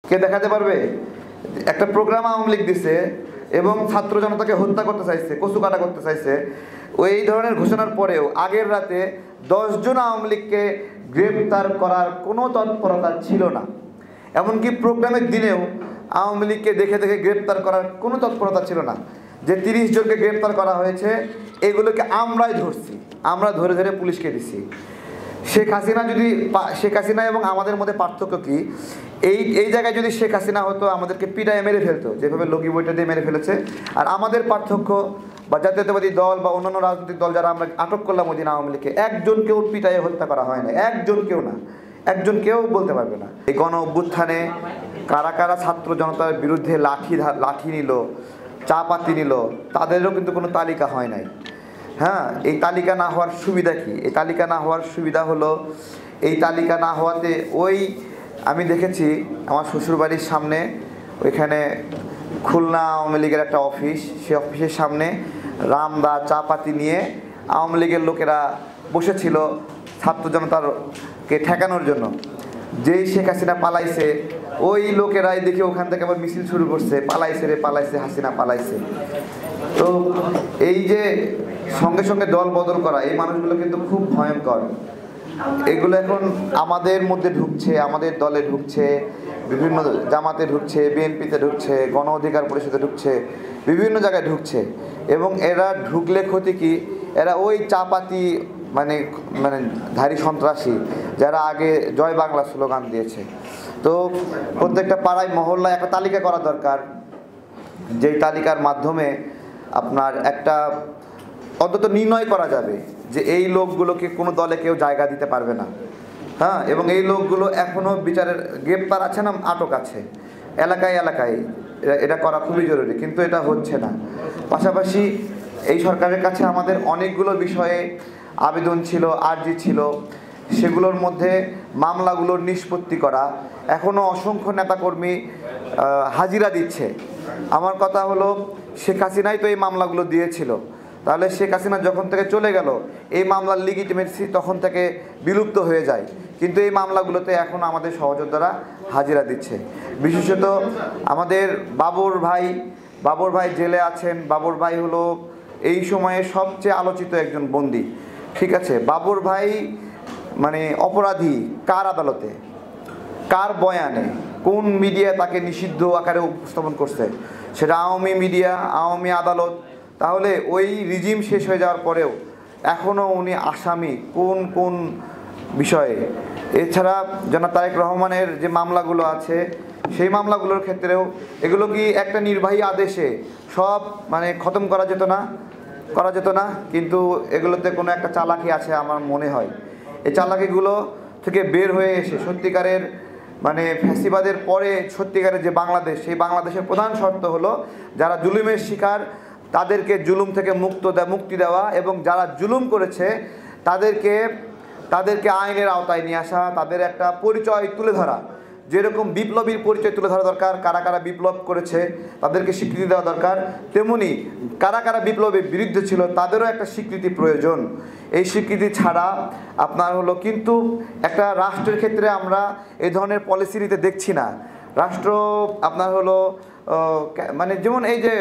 কে দেখাতে পারবে? একটা প্রোগ্রাম আওয়ামী লীগ দিছে এবং ছাত্র জনতাকে হত্যা করতে চাইছে, কচু কাটা করতে চাইছে। ওই ধরনের ঘোষণার পরেও আগের রাতে 10 জন আওয়ামী লীগকে গ্রেপ্তার করার কোনো তৎপরতা ছিল না। এমনকি প্রোগ্রামের দিনেও আওয়ামী লীগকে দেখে দেখে গ্রেপ্তার করার কোনো তৎপরতা ছিল না। যে 30 জনকে গ্রেপ্তার করা হয়েছে এগুলোকে আমরাই ধরছি, আমরা ধরে ধরে পুলিশকে দিছি। শেখ হাসিনা এবং আমাদের মধ্যে পার্থক্য কি? এই জায়গায় যদি শেখ হাসিনা হতো আমাদেরকে পিটায় মেরে ফেলতো, যেভাবে লগি বইটা দিয়ে মেরে ফেলেছে। আর আমাদের পার্থক্য বা জাতীয়তাবাদী দল বা অন্যান্য রাজনৈতিক দল যারা আমরা আটক করলাম ওই দিন আওয়ামী লীগকে, একজনকেও পিটাইয়ে হত্যা করা হয় না, একজনকেও না, একজনকেও বলতে পারবে না। এই গণ অভ্যুত্থানে কারা কারা ছাত্র জনতার বিরুদ্ধে লাঠি নিল, চা পাতি নিল, তাদেরও কিন্তু কোনো তালিকা হয় নাই। হ্যাঁ, এই তালিকা না হওয়ার সুবিধা কি? এই তালিকা না হওয়ার সুবিধা হলো, এই তালিকা না হওয়াতে আমি দেখেছি আমার শ্বশুরবাড়ির সামনে ওইখানে খুলনা আওয়ামী লীগের একটা অফিস, সেই অফিসের সামনে রামদা চা পাতি নিয়ে আওয়ামী লীগের লোকেরা বসেছিল ছাত্র জনতারকে ঠেকানোর জন্য। যেই শেখ হাসিনা পালাইছে ওই লোকেরাই দেখি ওখান থেকে আবার মিছিল শুরু করছে, পালাইছে রে পালাইছে, হাসিনা পালাইছে। তো এই যে সঙ্গে সঙ্গে দল বদল করা, এই মানুষগুলো কিন্তু খুব ভয়ঙ্কর। এগুলো এখন আমাদের মধ্যে ঢুকছে, আমাদের দলে ঢুকছে, বিভিন্ন জামাতে ঢুকছে, বিএনপিতে ঢুকছে, গণ অধিকার পরিষদে ঢুকছে, বিভিন্ন জায়গায় ঢুকছে। এবং এরা ঢুকলে ক্ষতি কি? এরা ওই চাপাতি মানে ধারী সন্ত্রাসী যারা আগে জয় বাংলা স্লোগান দিয়েছে। তো প্রত্যেকটা পাড়ায় মহল্লায় একটা তালিকা করা দরকার, যেই তালিকার মাধ্যমে আপনার একটা অন্তত নির্ণয় করা যাবে যে এই লোকগুলোকে কোনো দলে কেউ জায়গা দিতে পারবে না। হ্যাঁ, এবং এই লোকগুলো এখনও বিচারের গ্রেপ্তার আছে না আটক আছে এলাকায় এলাকায়, এটা করা খুবই জরুরি, কিন্তু এটা হচ্ছে না। পাশাপাশি এই সরকারের কাছে আমাদের অনেকগুলো বিষয়ে আবেদন ছিল, আর্জি ছিল, সেগুলোর মধ্যে মামলাগুলোর নিষ্পত্তি করা। এখনও অসংখ্য নেতাকর্মী হাজিরা দিচ্ছে। আমার কথা হলো, শেখ হাসিনাই তো এই মামলাগুলো দিয়েছিল, তাহলে শেখ হাসিনা যখন থেকে চলে গেল এই মামলার লিগিটিমেসি তখন থেকে বিলুপ্ত হয়ে যায়। কিন্তু এই মামলাগুলোতে এখন আমাদের সহযোদ্ধারা হাজিরা দিচ্ছে। বিশেষত আমাদের বাবর ভাই জেলে আছেন। বাবর ভাই হলো এই সময়ে সবচেয়ে আলোচিত একজন বন্দী। ঠিক আছে, বাবর ভাই মানে অপরাধী কার আদালতে, কার বয়ানে, কোন মিডিয়া তাকে নিষিদ্ধ আকারে উপস্থাপন করছে? সেটা আওয়ামী মিডিয়া, আওয়ামী আদালত। তাহলে ওই রিজিম শেষ হয়ে যাওয়ার পরেও এখনও উনি আসামি কোন কোন বিষয়ে? এছাড়া জনাব তারেক রহমানের যে মামলাগুলো আছে সেই মামলাগুলোর ক্ষেত্রেও এগুলো কি একটা নির্বাহী আদেশে সব খতম করা যেত না? কিন্তু এগুলোতে কোনো একটা চালাকি আছে আমার মনে হয়। এই চালাকিগুলো থেকে বের হয়ে এসে সত্যিকারের ফ্যাসিবাদের পরে সত্যিকারের যে বাংলাদেশ, সেই বাংলাদেশের প্রধান শর্ত হলো যারা জুলুমের শিকার তাদেরকে জুলুম থেকে মুক্তি দেওয়া, এবং যারা জুলুম করেছে তাদেরকে আইনের আওতায় নিয়ে আসা, তাদের একটা পরিচয় তুলে ধরা। যেরকম বিপ্লবীর পরিচয় তুলে ধরা দরকার, কারা কারা বিপ্লব করেছে তাদেরকে স্বীকৃতি দেওয়া দরকার, তেমনি কারা কারা বিপ্লবের বিরুদ্ধে ছিল তাদেরও একটা স্বীকৃতি প্রয়োজন। এই স্বীকৃতি ছাড়া কিন্তু একটা রাষ্ট্রের ক্ষেত্রে আমরা এই ধরনের পলিসি নিতে দেখছি না। রাষ্ট্র যেমন এই যে